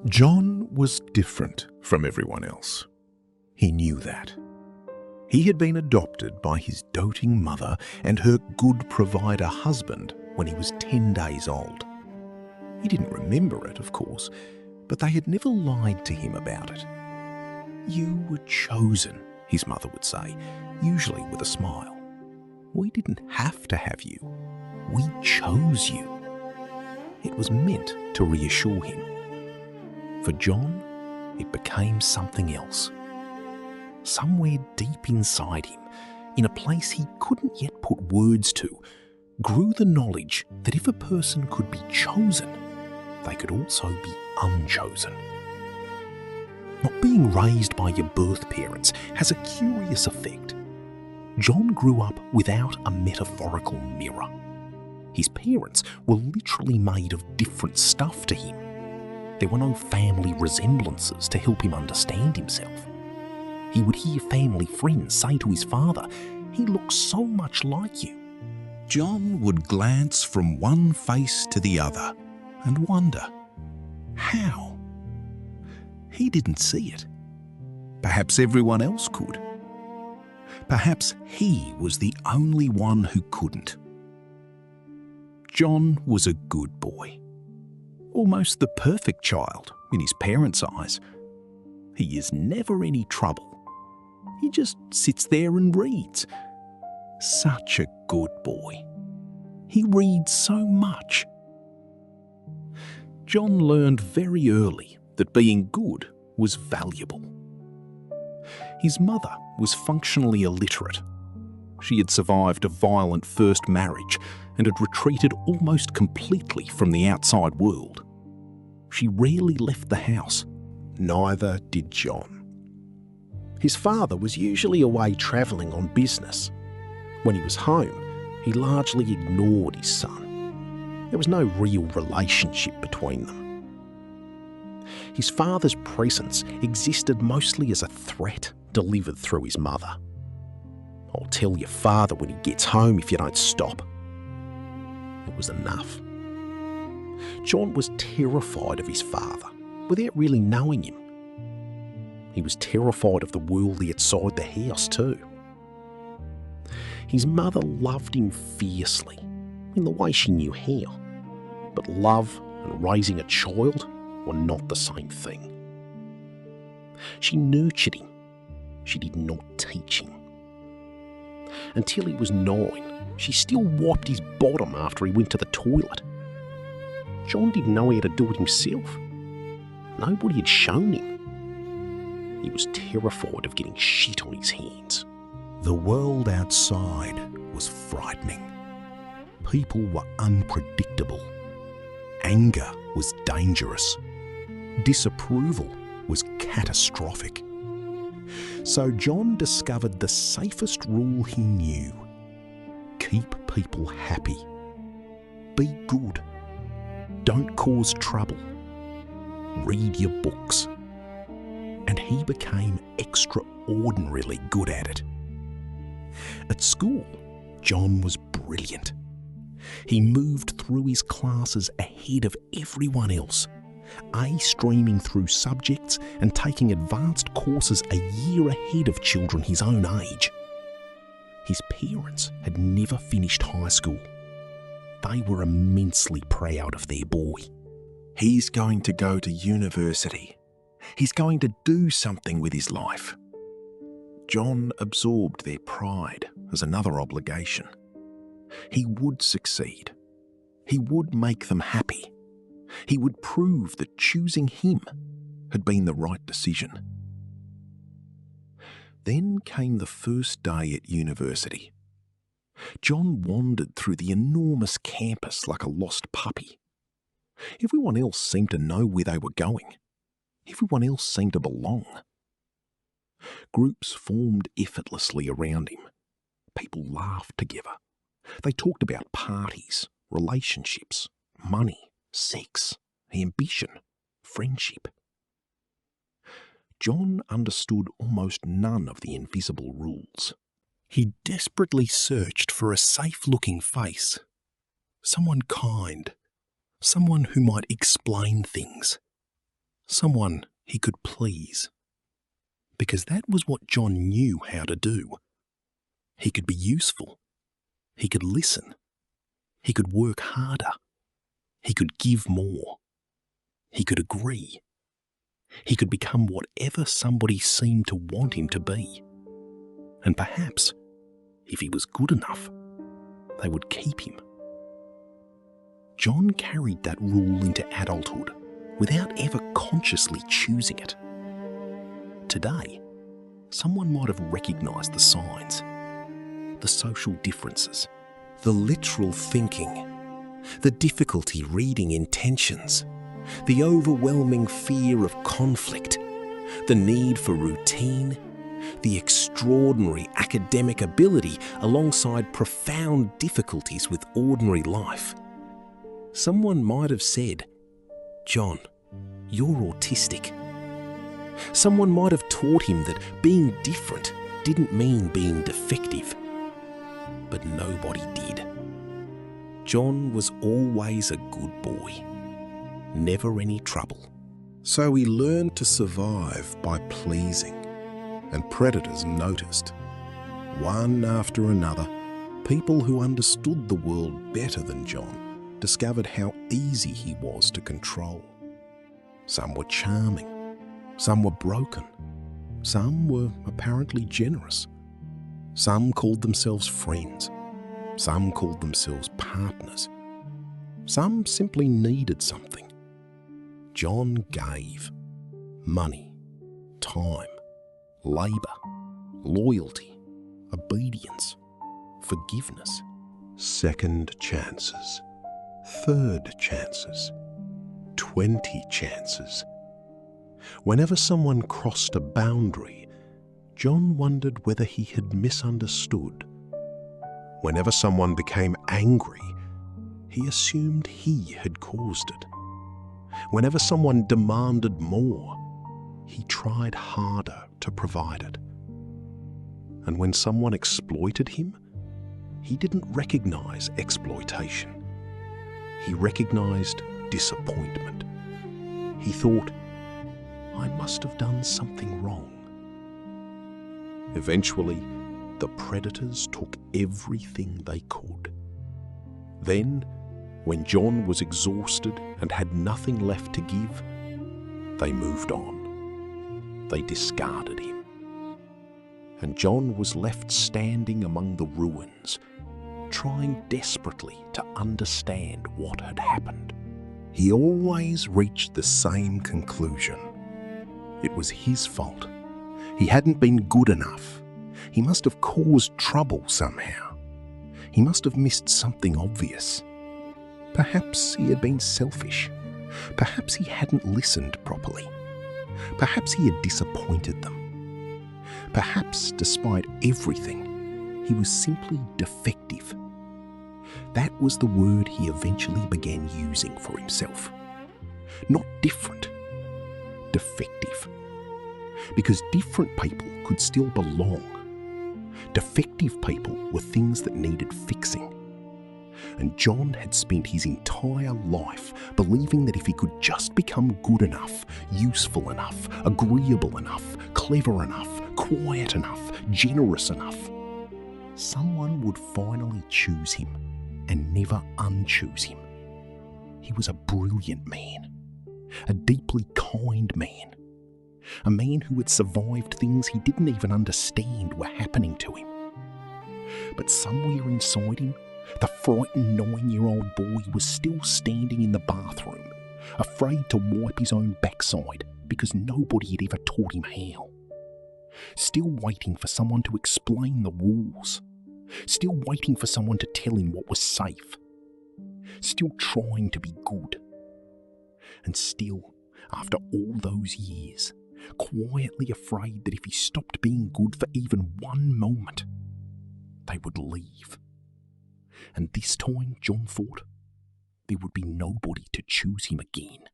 John was different from everyone else. He knew that. He had been adopted by his doting mother and her good provider husband when he was 10 days old. He didn't remember it, of course, but they had never lied to him about it. "You were chosen," his mother would say, usually with a smile. "We didn't have to have you. We chose you." It was meant to reassure him. For John, it became something else. Somewhere deep inside him, in a place he couldn't yet put words to, grew the knowledge that if a person could be chosen, they could also be unchosen. Not being raised by your birth parents has a curious effect. John grew up without a metaphorical mirror. His parents were literally made of different stuff to him. There were no family resemblances to help him understand himself. He would hear family friends say to his father, "He looks so much like you." John would glance from one face to the other and wonder, how? He didn't see it. Perhaps everyone else could. Perhaps he was the only one who couldn't. John was a good boy. Almost the perfect child in his parents' eyes. He is never any trouble. He just sits there and reads. Such a good boy. He reads so much. John learned very early that being good was valuable. His mother was functionally illiterate. She had survived a violent first marriage and had retreated almost completely from the outside world. She rarely left the house. Neither did John. His father was usually away travelling on business. When he was home, he largely ignored his son. There was no real relationship between them. His father's presence existed mostly as a threat delivered through his mother. "I'll tell your father when he gets home if you don't stop." It was enough. John was terrified of his father without really knowing him. He was terrified of the world outside the house too. His mother loved him fiercely, in the way she knew how. But love and raising a child were not the same thing. She nurtured him. She did not teach him. Until he was 9, she still wiped his bottom after he went to the toilet. John didn't know how to do it himself. Nobody had shown him. He was terrified of getting shit on his hands. The world outside was frightening. People were unpredictable. Anger was dangerous. Disapproval was catastrophic. So John discovered the safest rule he knew. Keep people happy. Be good. Don't cause trouble. Read your books. And he became extraordinarily good at it. At school, John was brilliant. He moved through his classes ahead of everyone else, A-streaming through subjects and taking advanced courses a year ahead of children his own age. His parents had never finished high school. They were immensely proud of their boy. He's going to go to university. He's going to do something with his life. John absorbed their pride as another obligation. He would succeed. He would make them happy. He would prove that choosing him had been the right decision. Then came the first day at university. John wandered through the enormous campus like a lost puppy. Everyone else seemed to know where they were going. Everyone else seemed to belong. Groups formed effortlessly around him. People laughed together. They talked about parties, relationships, money, sex, ambition, friendship. John understood almost none of the invisible rules. He desperately searched for a safe-looking face, someone kind, someone who might explain things. someone he could please. Because that was what John knew how to do. He could be useful. He could listen. He could work harder. He could give more. He could agree. He could become whatever somebody seemed to want him to be. And perhaps, if he was good enough, they would keep him. John carried that rule into adulthood without ever consciously choosing it. Today, someone might have recognised the signs, the social differences, the literal thinking, the difficulty reading intentions, the overwhelming fear of conflict, the need for routine, the extraordinary academic ability alongside profound difficulties with ordinary life. Someone might have said, "John, you're autistic." Someone might have taught him that being different didn't mean being defective. But nobody did. John was always a good boy. Never any trouble. So he learned to survive by pleasing, and predators noticed. One after another, people who understood the world better than John discovered how easy he was to control. Some were charming, some were broken, some were apparently generous. Some called themselves friends, some called themselves partners. Some simply needed something. John gave money, time, labour, loyalty, obedience, forgiveness, second chances, third chances, 20 chances. Whenever someone crossed a boundary, John wondered whether he had misunderstood. Whenever someone became angry, he assumed he had caused it. Whenever someone demanded more, he tried harder to provide it. And when someone exploited him, he didn't recognize exploitation. He recognized disappointment. He thought, "I must have done something wrong." Eventually, the predators took everything they could. Then, when John was exhausted and had nothing left to give, they moved on. They discarded him. And John was left standing among the ruins, trying desperately to understand what had happened. He always reached the same conclusion. It was his fault. He hadn't been good enough. He must have caused trouble somehow. He must have missed something obvious. Perhaps he had been selfish. Perhaps he hadn't listened properly. Perhaps he had disappointed them. Perhaps, despite everything, he was simply defective. That was the word he eventually began using for himself. Not different, defective. Because different people could still belong. Defective people were things that needed fixing. And John had spent his entire life believing that if he could just become good enough, useful enough, agreeable enough, clever enough, quiet enough, generous enough, someone would finally choose him and never unchoose him. He was a brilliant man, a deeply kind man, a man who had survived things he didn't even understand were happening to him. But somewhere inside him, the frightened 9-year-old boy was still standing in the bathroom, afraid to wipe his own backside because nobody had ever taught him how. Still waiting for someone to explain the rules. Still waiting for someone to tell him what was safe. Still trying to be good. And still, after all those years, quietly afraid that if he stopped being good for even one moment, they would leave. And this time, John thought, there would be nobody to choose him again.